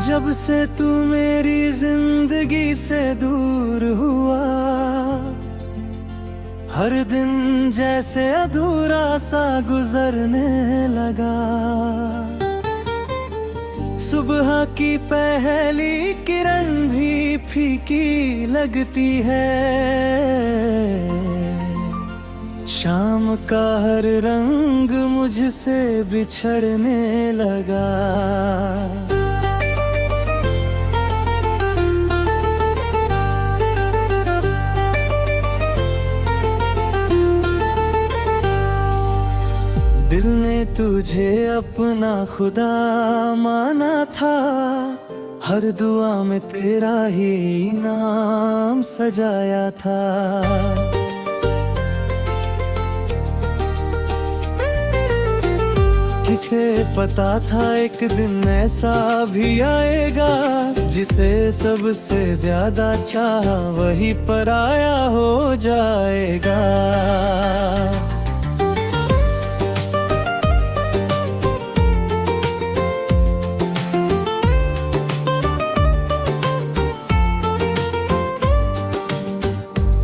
जब से तू मेरी जिंदगी से दूर हुआ, हर दिन जैसे अधूरा सा गुजरने लगा। सुबह की पहली किरण भी फीकी लगती है, शाम का हर रंग मुझसे बिछड़ने लगा। दिल ने तुझे अपना खुदा माना था, हर दुआ में तेरा ही नाम सजाया था। किसे पता था एक दिन ऐसा भी आएगा, जिसे सबसे ज्यादा चाहा वही पराया हो जाएगा।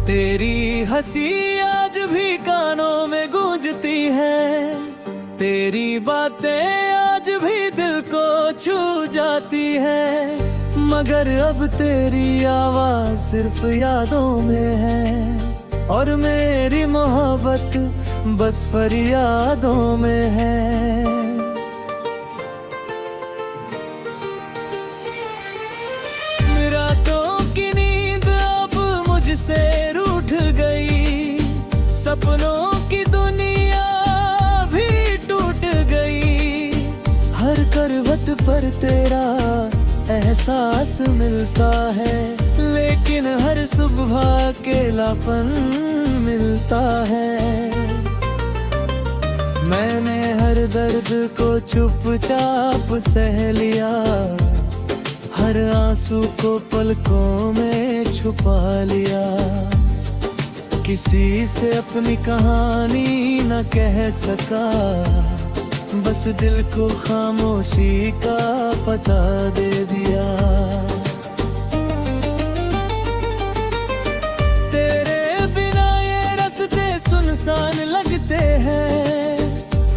तेरी हंसी आज भी कानों में गूंजती है, तेरी बातें आज भी दिल को छू जाती है। मगर अब तेरी आवाज सिर्फ यादों में है, और मेरी मोहब्बत बस फरियादों में है। रातों की नींद अब मुझसे रूठ गई, सपनों की दुनिया भी टूट गई। हर करवट पर तेरा एहसास मिलता है, लेकिन हर सुबह अकेलापन मिलता है। मैंने हर दर्द को चुपचाप सह लिया, हर आंसू को पलकों में छुपा लिया। किसी से अपनी कहानी न कह सका, बस दिल को खामोशी का पता दे दिया। तेरे बिना ये रास्ते सुनसान लगते हैं,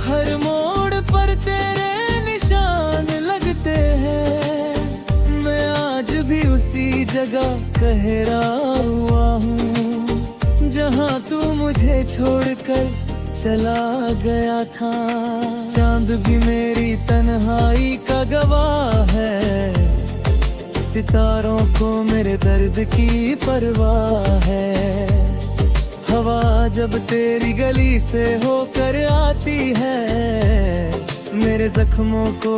हर मोड़ पर तेरे निशान लगते हैं। मैं आज भी उसी जगह ठहरा हुआ हूँ, जहाँ तू मुझे छोड़कर चला गया था। चांद भी मेरी तन्हाई का गवाह है, सितारों को मेरे दर्द की परवाह है। हवा जब तेरी गली से होकर आती है, मेरे जख्मों को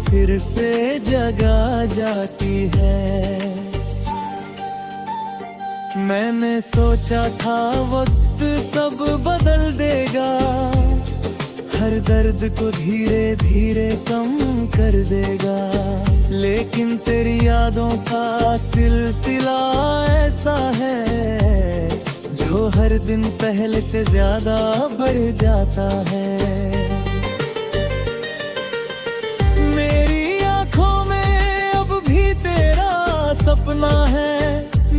फिर से जगा जाती है। मैंने सोचा था वक्त सब बदल देगा, हर दर्द को धीरे धीरे कम कर देगा। लेकिन तेरी यादों का सिलसिला ऐसा है, जो हर दिन पहले से ज्यादा बढ़ जाता है। मेरी आंखों में अब भी तेरा सपना है,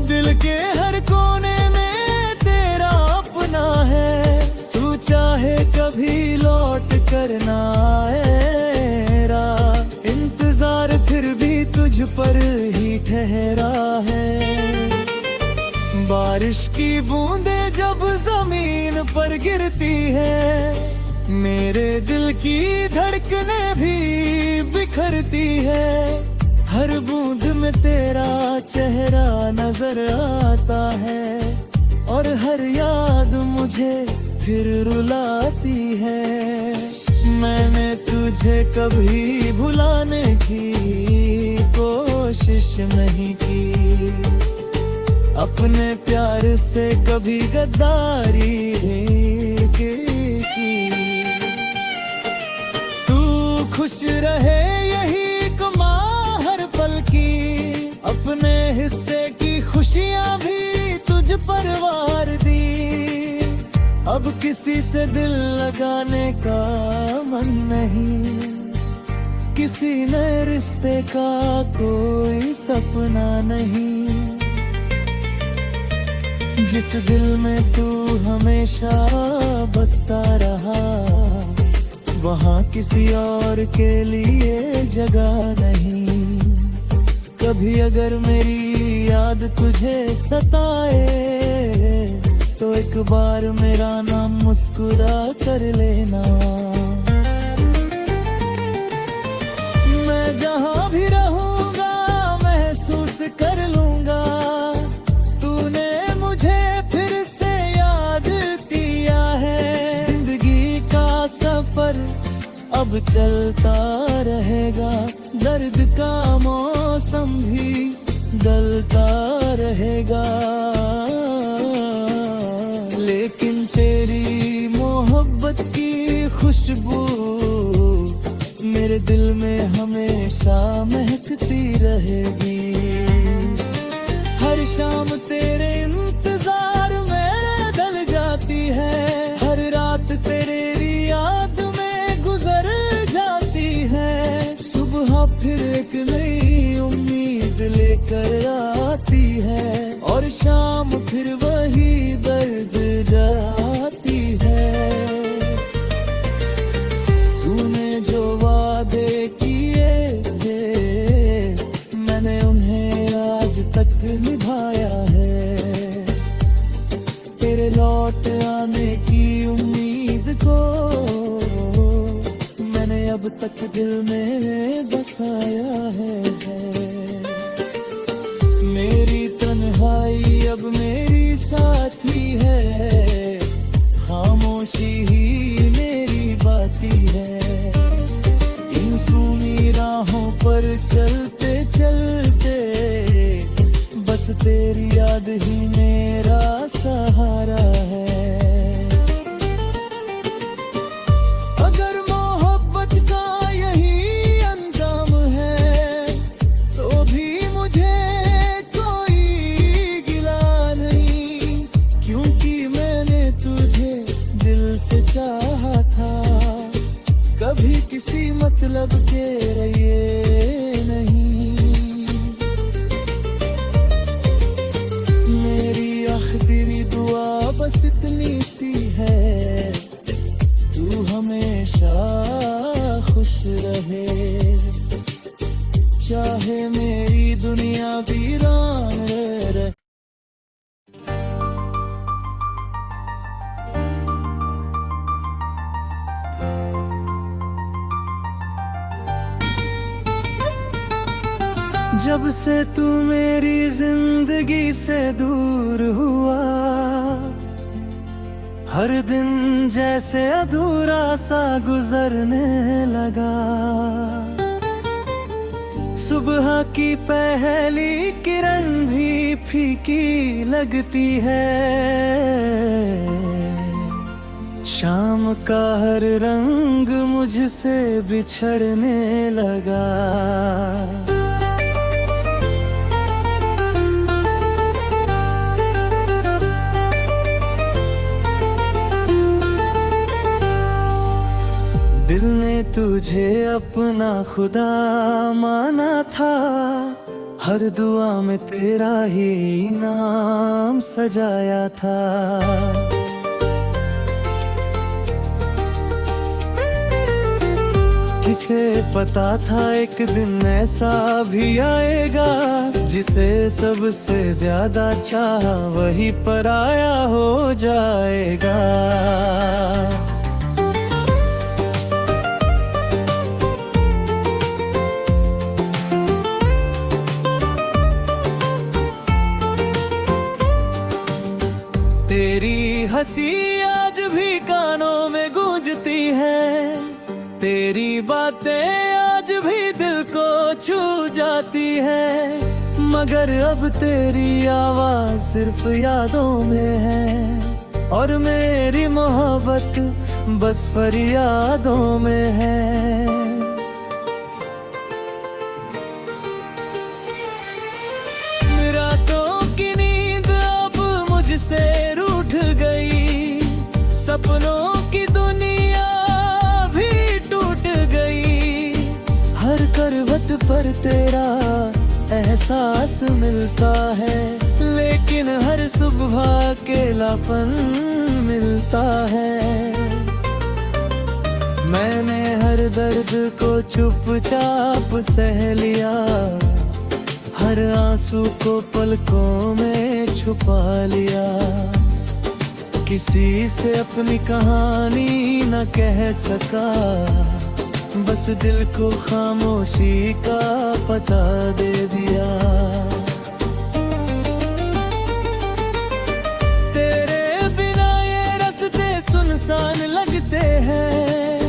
दिल के हर कोने में तेरा अपना है। तू चाहे कभी लौट कर ना आएरा, इंतजार फिर भी तुझ पर ही ठहरा है। बारिश की बूंदें जब जमीन पर गिरती है, मेरे दिल की धड़कनें भी बिखरती है। हर बूंद में तेरा चेहरा नजर आता है, और हर याद मुझे फिर रुलाती है। मैंने तुझे कभी भुलाने की कोशिश नहीं की, अपने प्यार से कभी गद्दारी की। तू खुश रहे यही कमा हर पल की, अपने हिस्से की खुशियां भी तुझ पर वार दी। अब किसी से दिल लगाने का मन नहीं, किसी नए रिश्ते का कोई सपना नहीं। जिस दिल में तू हमेशा बसता रहा, वहाँ किसी और के लिए जगह नहीं। कभी अगर मेरी याद तुझे सताए, तो एक बार मेरा नाम मुस्कुरा कर लेना। मैं जहाँ भी रहूँगा महसूस कर लूँगा, तूने मुझे फिर से याद किया है। जिंदगी का सफर अब चलता रहेगा, दर्द का मौसम भी डलता रहेगा, लेकिन तेरी मोहब्बत की खुशबू मेरे दिल में हमेशा महकती रहेगी। हर शाम तेरे इंतजार में ढल जाती है, हर रात तेरी याद में गुजर जाती है। सुबह फिर एक नई उम्मीद लेकर आती है, और शाम फिर वही दर्द रहती है। तूने जो वादे किए थे, मैंने उन्हें आज तक निभाया है। तेरे लौट आने की उम्मीद को मैंने अब तक दिल में बसाया है। मेरी तन्हाई अब मेरी साथी है, खामोशी ही मेरी बाती है। इन सूनी राहों पर चलते चलते बस तेरी याद ही मेरा सहारा है। अगर मोहब्बत का यही अंजाम है, तो भी मुझे कोई गिला नहीं, क्योंकि मैंने तुझे दिल से चाहा था। कभी किसी मतलब के लिए नहीं। मेरी आखिरी दुआ बस इतनी सी है, तू हमेशा खुश रहे, चाहे मेरी दुनिया वीरान रहे। जब से तू मेरी जिंदगी से दूर हुआ, हर दिन जैसे अधूरा सा गुजरने लगा। सुबह की पहली किरण भी फीकी लगती है, शाम का हर रंग मुझसे बिछड़ने लगा। दिल ने तुझे अपना खुदा माना था, हर दुआ में तेरा ही नाम सजाया था। किसे पता था एक दिन ऐसा भी आएगा, जिसे सबसे ज्यादा चाहा वही पराया हो जाएगा। तेरी हंसी आज भी कानों में गूंजती है, तेरी बातें आज भी दिल को छू जाती है। मगर अब तेरी आवाज सिर्फ यादों में है, और मेरी मोहब्बत बस फरियादों में है। रातों की नींद अब मुझसे रूठ गई, सपनों की दुनिया भी टूट गई। पर तेरा एहसास मिलता है, लेकिन हर सुबह अकेलापन मिलता है। मैंने हर दर्द को चुपचाप सह लिया, हर आंसू को पलकों में छुपा लिया। किसी से अपनी कहानी न कह सका, बस दिल को खामोशी का पता दे दिया। तेरे बिना ये रास्ते सुनसान लगते हैं,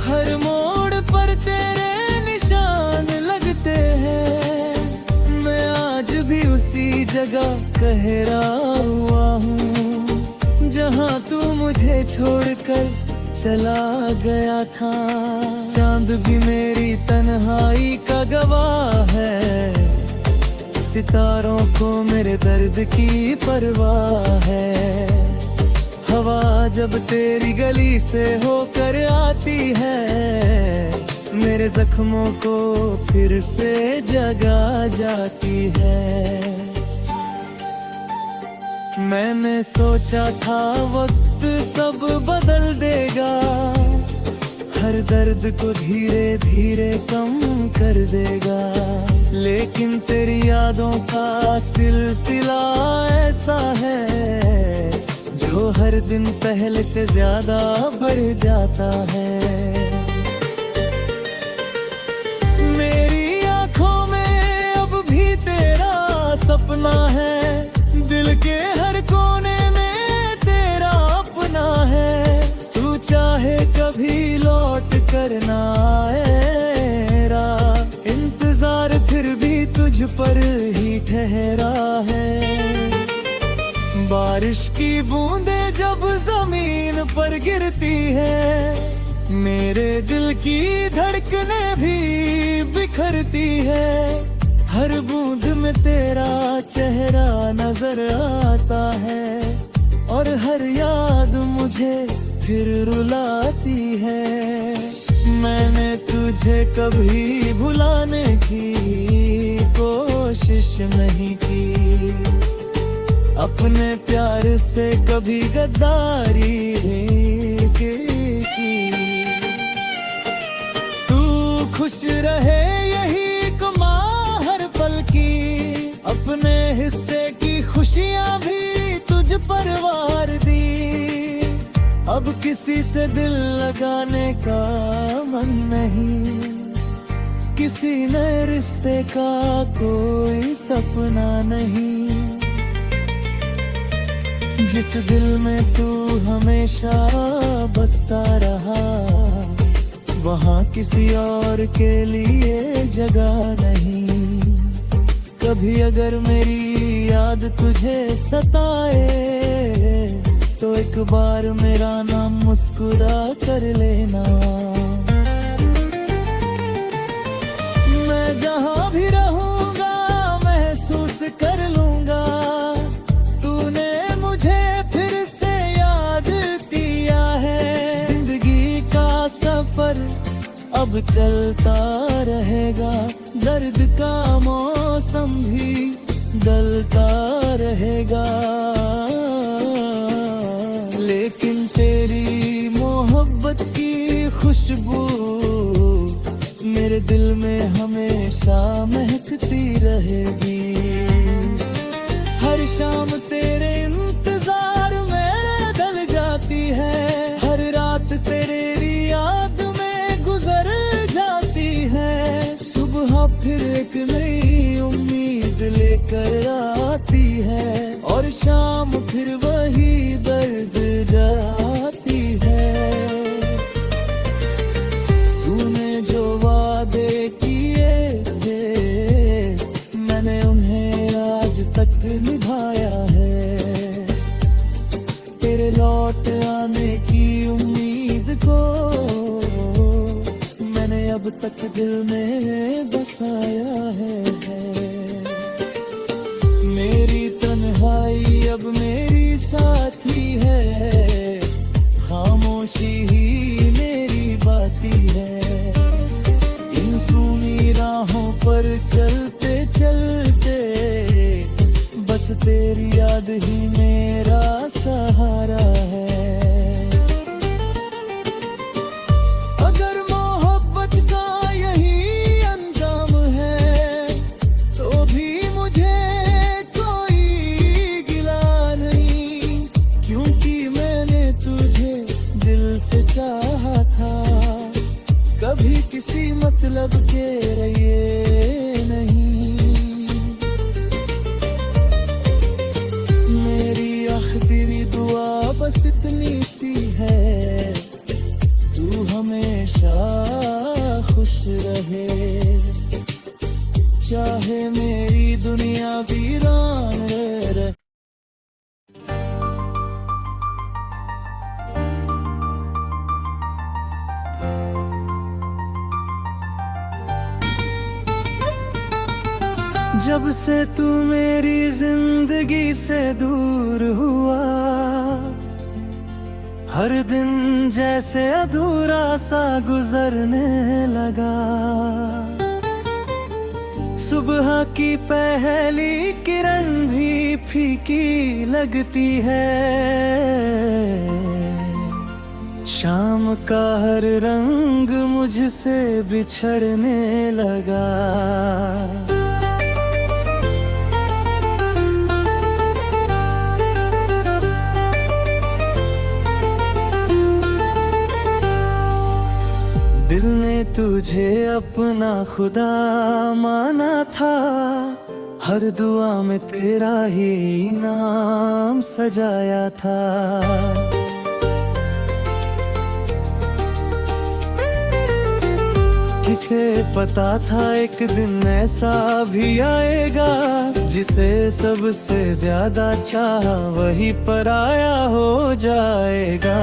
हर मोड़ पर तेरे निशान लगते हैं। मैं आज भी उसी जगह कहरा हुआ हूँ, जहाँ तू मुझे छोड़कर चला गया था। चांद भी मेरी तन्हाई का गवाह है, सितारों को मेरे दर्द की परवाह है। हवा जब तेरी गली से होकर आती है, मेरे जख्मों को फिर से जगा जाती है। मैंने सोचा था वक्त सब बदल देगा, हर दर्द को धीरे धीरे कम कर देगा। लेकिन तेरी यादों का सिलसिला ऐसा है, जो हर दिन पहले से ज्यादा बढ़ जाता है। मेरी आंखों में अब भी तेरा सपना है, दिल के हर कोने में तेरा अपना है। तू चाहे कभी लौट कर ना आएरा, इंतजार फिर भी तुझ पर ही ठहरा है। बारिश की बूंदें जब जमीन पर गिरती है, मेरे दिल की धड़कनें भी बिखरती है। हर बूंद में तेरा चेहरा नजर आता है, और हर याद मुझे फिर रुलाती है। मैंने तुझे कभी भुलाने की कोशिश नहीं की, अपने प्यार से कभी गद्दारी नहीं की। तू खुश रहे यही हर पल की, अपने हिस्से की खुशियां भी तुझ पर वार दी। अब किसी से दिल लगाने का मन नहीं, किसी नए रिश्ते का कोई सपना नहीं। जिस दिल में तू हमेशा बसता रहा, वहाँ किसी और के लिए जगह नहीं। कभी अगर मेरी याद तुझे सताए, तो एक बार मेरा नाम मुस्कुरा कर लेना। मैं जहाँ भी रहूँगा महसूस कर लूँगा, तूने मुझे फिर से याद किया है। जिंदगी का सफर अब चलता रहेगा, दर्द का मौसम भी डलता रहेगा। लेकिन तेरी मोहब्बत की खुशबू मेरे दिल में हमेशा महकती रहेगी। हर शाम तेरे इंतजार में ढल जाती है, हर रात तेरे याद में गुजर जाती है। सुबह फिर एक नई उम्मीद लेकर आती है, और शाम फिर वही दर्द जाती है। तूने जो वादे किए थे, मैंने उन्हें आज तक निभाया है। तेरे लौट आने की उम्मीद को मैंने अब तक दिल में बसाया है। मेरी तन्हाई अब मेरी साथी है, खामोशी ही मेरी बाती है। इन सूनी राहों पर बस तेरी याद ही मेरा सहारा है। अगर मोहब्बत का यही अंजाम है तो भी मुझे कोई गिला नहीं, क्योंकि मैंने तुझे दिल से चाहा था, कभी किसी मतलब के लिए नहीं। मेरी आखिरी दुआ बस इतनी सी है, तू हमेशा खुश रहे, चाहे मेरी दुनिया वीरान रहे। जब से तू मेरी जिंदगी से दूर हुआ, हर दिन जैसे अधूरा सा गुजरने लगा। सुबह की पहली किरण भी फीकी लगती है, शाम का हर रंग मुझसे बिछड़ने लगा। दिल ने तुझे अपना खुदा माना था, हर दुआ में तेरा ही नाम सजाया था। किसे पता था एक दिन ऐसा भी आएगा, जिसे सबसे ज्यादा चाहा वही पराया हो जाएगा।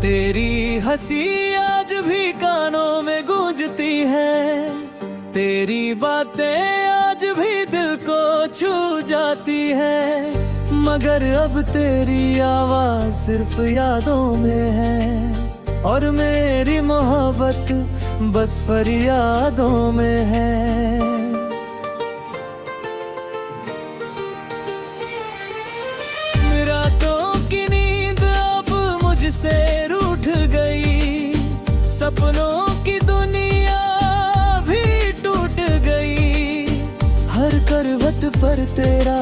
तेरी हंसी आज भी कानों में गूंजती है, तेरी बातें आज भी दिल को छू जाती है। मगर अब तेरी आवाज सिर्फ यादों में है, और मेरी मोहब्बत बस फरियादों में है। रातों की नींद अब मुझसे रूठ गई, सपनों की दुनिया भी टूट गई। हर करवट पर तेरा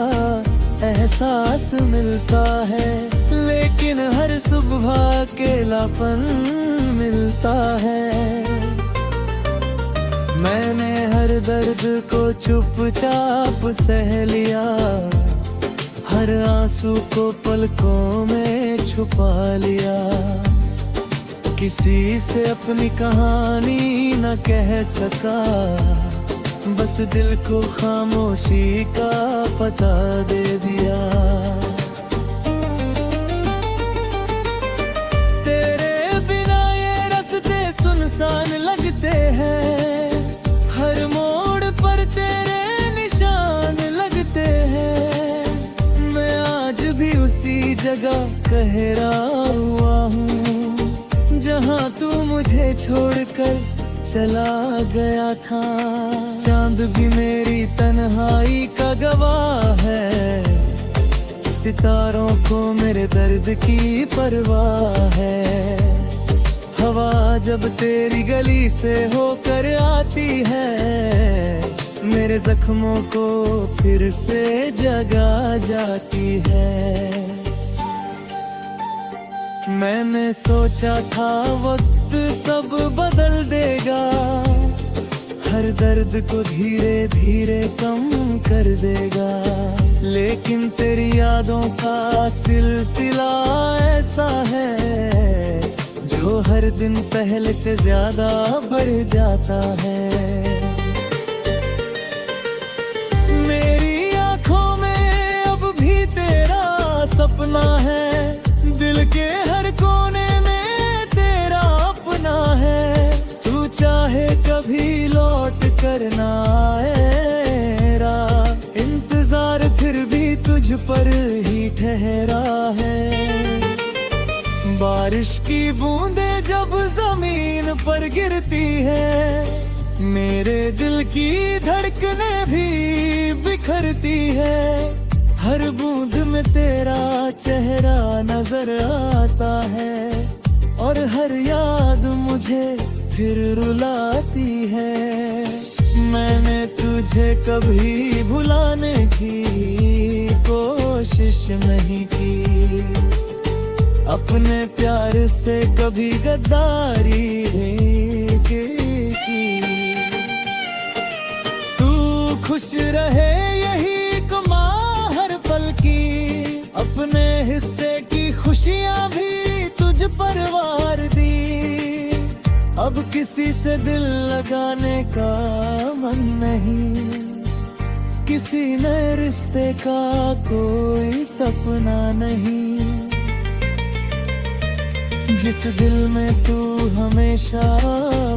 एहसास मिलता है, लेकिन हर सुबह अकेलापन मिलता है। मैंने हर दर्द को चुपचाप सह लिया, हर आंसू को पलकों में छुपा लिया। किसी से अपनी कहानी न कह सका, बस दिल को खामोशी का पता दे दिया। तेरे बिना ये रास्ते सुनसान लगते हैं, हर मोड़ पर तेरे निशान लगते हैं। मैं आज भी उसी जगह कहरा हुआ हूँ, जहाँ तू मुझे छोड़कर चला गया था। चांद भी मेरी तन्हाई का गवाह है, सितारों को मेरे दर्द की परवाह है। हवा जब तेरी गली से होकर आती है, मेरे जख्मों को फिर से जगा जाती है। मैंने सोचा था वक्त सब बदल देगा, हर दर्द को धीरे धीरे कम कर देगा। लेकिन तेरी यादों का सिलसिला ऐसा है, जो हर दिन पहले से ज्यादा बढ़ जाता है। मेरी आंखों में अब भी तेरा सपना है, दिल के हर कोने में तेरा अपना है। तू चाहे कभी लौट कर ना आए, इंतजार फिर भी तुझ पर ही ठहरा। ठहरा है। बारिश की बूंदें जब जमीन पर गिरती है, मेरे दिल की धड़कनें भी बिखरती है। हर बूंद में तेरा चेहरा नजर आता है, और हर याद मुझे फिर रुलाती है। मैंने तुझे कभी भुलाने की कोशिश नहीं की, अपने प्यार से कभी गद्दारी नहीं की। तू खुश रहे यही कमा हर पल की, अपने हिस्से की खुशियां भी तुझ पर वार दी। अब किसी से दिल लगाने का मन नहीं, किसी नए रिश्ते का कोई सपना नहीं। जिस दिल में तू हमेशा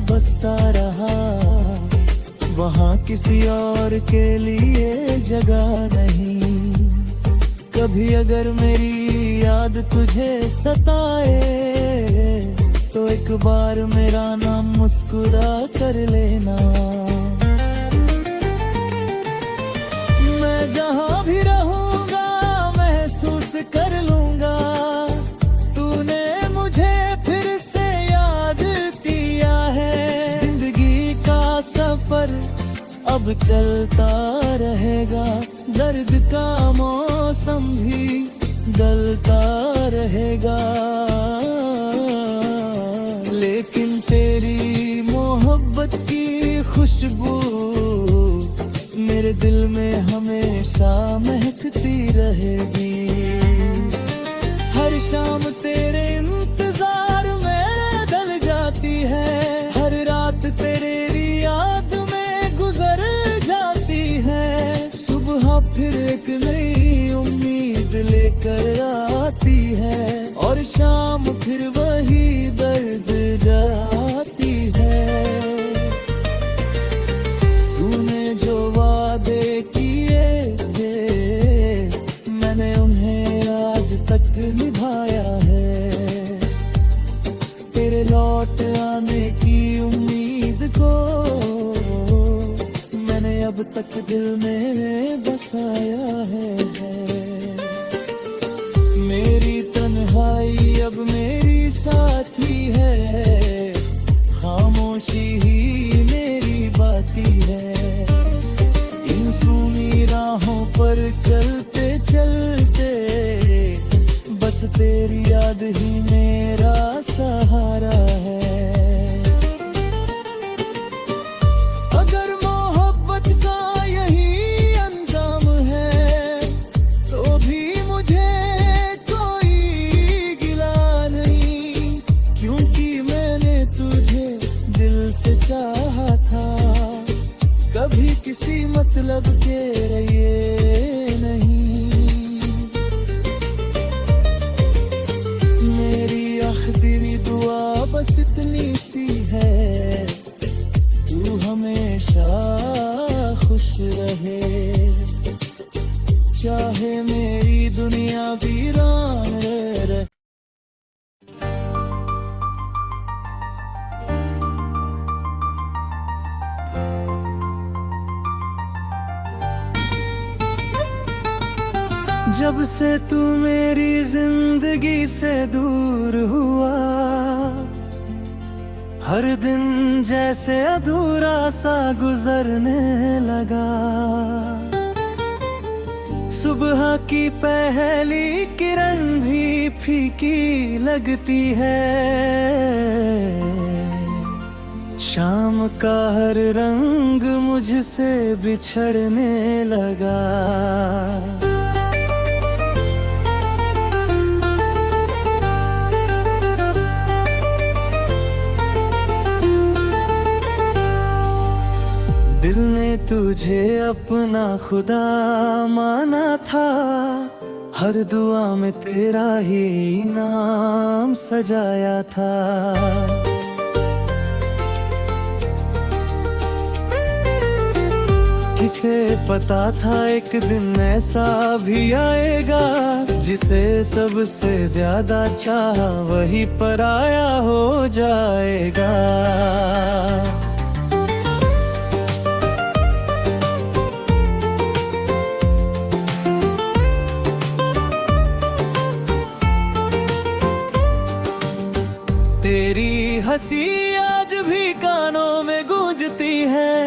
बसता रहा, वहाँ किसी और के लिए जगह नहीं। कभी अगर मेरी याद तुझे सताए, तो एक बार मेरा नाम मुस्कुरा कर लेना। मैं जहाँ भी रहूँगा महसूस कर लूँगा, तूने मुझे फिर से याद किया है। जिंदगी का सफर अब चलता रहेगा, दर्द का मौसम भी गलता रहेगा। लेकिन तेरी मोहब्बत की खुशबू मेरे दिल में हमेशा महकती रहेगी। हर शाम तेरे इंतजार में ढल जाती है, हर रात तेरे याद में गुजर जाती है। सुबह फिर एक नई उम्मीद लेकर आती है, और शाम फिर वही दर्द जाती है। तूने जो वादे किए थे, मैंने उन्हें आज तक निभाया है। तेरे लौट आने की उम्मीद को मैंने अब तक दिल में बसाया है। मेरी तन्हाई अब मेरी साथी है, खामोशी ही मेरी बाती है। इन सूनी राहों पर चलते चलते बस तेरी याद ही मेरा सहारा है। अगर मोहब्बत का यही अंजाम है, तो भी मुझे कोई गिला नहीं, क्योंकि मैंने तुझे दिल से चाहा था। कभी किसी मतलब के लिए नहीं। मेरी आखिरी दुआ बस इतनी सी है, तू हमेशा खुश रहे। चाहे मेरी दुनिया वीरान रहे। जब से तू मेरी जिंदगी से दूर हुआ, हर दिन जैसे अधूरा सा गुजरने लगा। सुबह की पहली किरण भी फीकी लगती है, शाम का हर रंग मुझसे बिछड़ने लगा। दिल ने तुझे अपना खुदा माना था, हर दुआ में तेरा ही नाम सजाया था। किसे पता था एक दिन ऐसा भी आएगा, जिसे सबसे ज्यादा चाहा वही पराया हो जाएगा। तेरी हंसी आज भी कानों में गूंजती है,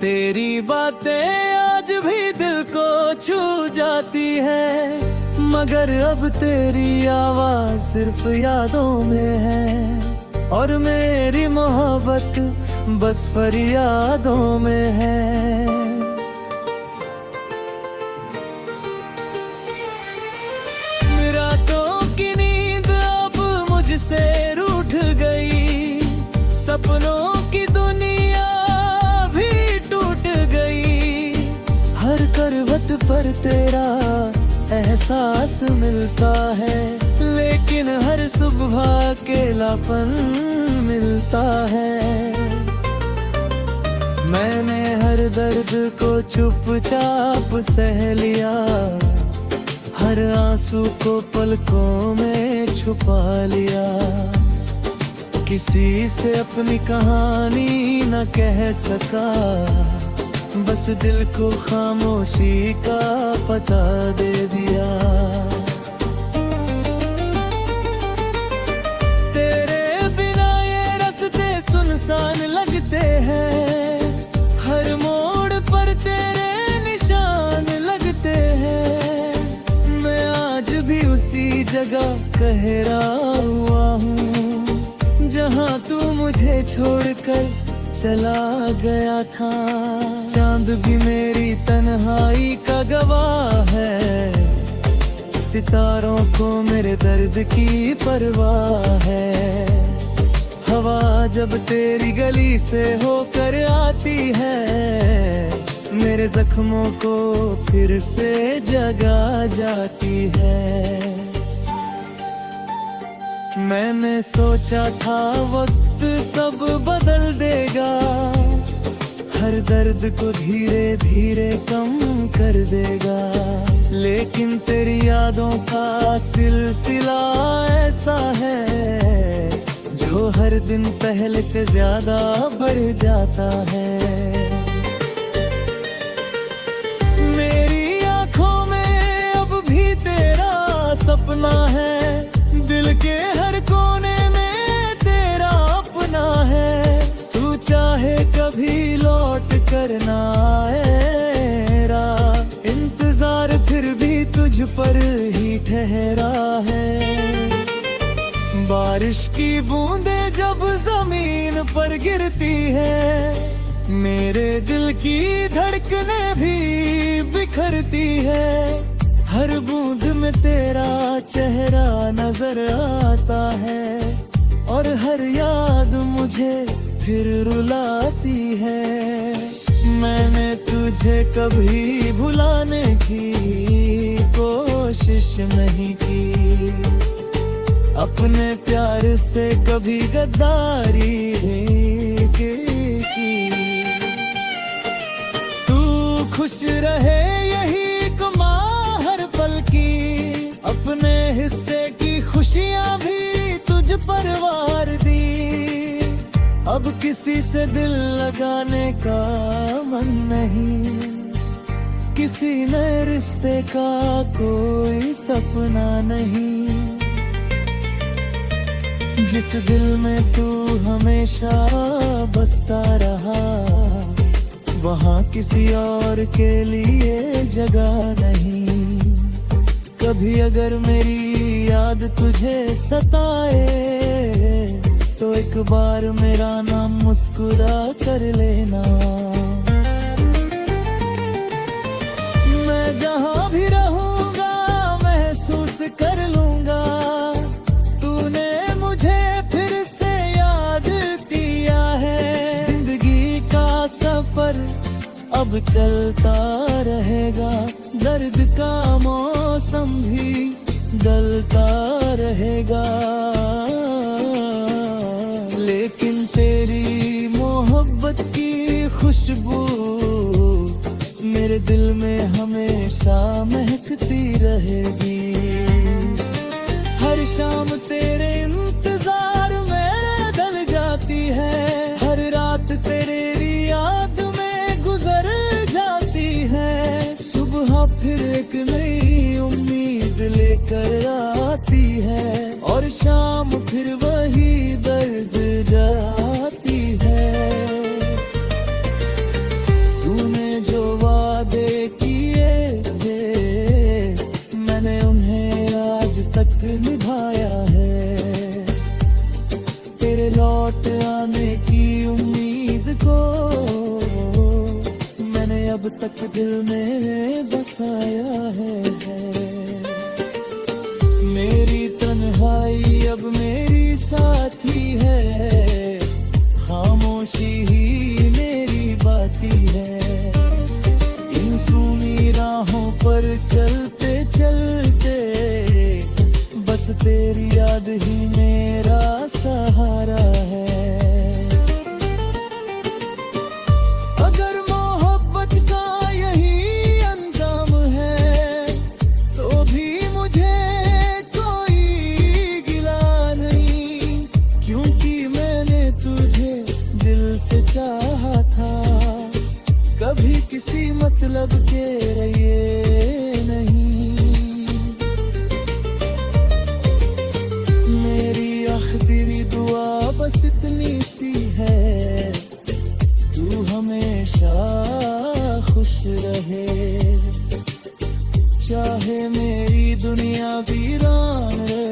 तेरी बातें आज भी दिल को छू जाती है। मगर अब तेरी आवाज सिर्फ यादों में है, और मेरी मोहब्बत बस फरियादों में है। रातों की नींद अब मुझसे रूठ गई, सपनों की दुनिया भी टूट गई। हर करवट पर तेरा एहसास मिलता है, लेकिन हर सुबह अकेलापन मिलता है। मैंने हर दर्द को चुपचाप सह लिया, हर आंसू को पलकों में छुपा लिया। किसी से अपनी कहानी न कह सका, बस दिल को खामोशी का पता दे दिया। तेरे बिना ये रास्ते सुनसान लगते हैं, हर मोड़ पर तेरे निशान लगते हैं। मैं आज भी उसी जगह कहरा हुआ हूँ, जहाँ तू मुझे छोड़कर चला गया था। चांद भी मेरी तन्हाई का गवाह है, सितारों को मेरे दर्द की परवाह है। हवा जब तेरी गली से होकर आती है, मेरे जख्मों को फिर से जगा जाती है। मैंने सोचा था वक्त सब बदल देगा, हर दर्द को धीरे धीरे कम कर देगा। लेकिन तेरी यादों का सिलसिला ऐसा है, जो हर दिन पहले से ज्यादा बढ़ जाता है। मेरी आंखों में अब भी तेरा सपना है, दिल के हर कोने में तेरा अपना है। तू चाहे कभी लौट कर ना आएरा, इंतजार फिर भी तुझ पर ही ठहरा है। बारिश की बूंदें जब जमीन पर गिरती है, मेरे दिल की धड़कनें भी बिखरती है। हर बूंद में तेरा चेहरा नजर आता है, और हर याद मुझे फिर रुलाती है। मैंने तुझे कभी भुलाने की कोशिश नहीं की, अपने प्यार से कभी गद्दारी नहीं की। तू खुश रहे यही कमा हर पल की, अपने हिस्से की खुशियां भी तुझ पर वार दी। अब किसी से दिल लगाने का मन नहीं, किसी नए रिश्ते का कोई सपना नहीं। जिस दिल में तू हमेशा बसता रहा, वहाँ किसी और के लिए जगह नहीं। कभी अगर मेरी याद तुझे सताए, तो एक बार मेरा नाम मुस्कुरा कर लेना। मैं जहाँ भी रहूँगा महसूस कर लूँगा, तूने मुझे फिर से याद किया है। जिंदगी का सफर अब चलता रहेगा, दर्द का मौसम भी डलता रहेगा। लेकिन तेरी मोहब्बत की खुशबू मेरे दिल में हमेशा महकती रहेगी। हर शाम तेरे इंतजार में ढल जाती है, हर रात तेरे याद में गुजर जाती है। सुबह फिर एक नई उम्मीद लेकर आती है, और शाम फिर वही दर्द जाती है। तूने जो वादे किए थे, मैंने उन्हें आज तक निभाया है। तेरे लौट आने की उम्मीद को मैंने अब तक दिल में बसाया है। मेरी तन्हाई अब मेरी साथी है, खामोशी ही मेरी बाती है। इन सूनी राहों पर चलते चलते बस तेरी याद ही मेरा सहारा है। अगर मोहब्बत का यही अंजाम है, तो भी मुझे कोई गिला नहीं, क्योंकि मैंने तुझे दिल से चाहा था। कभी किसी मतलब के लिए नहीं। मेरी आखिरी दुआ बस इतनी सी है, तू हमेशा खुश रहे। चाहे मेरी दुनिया वीरान रहे,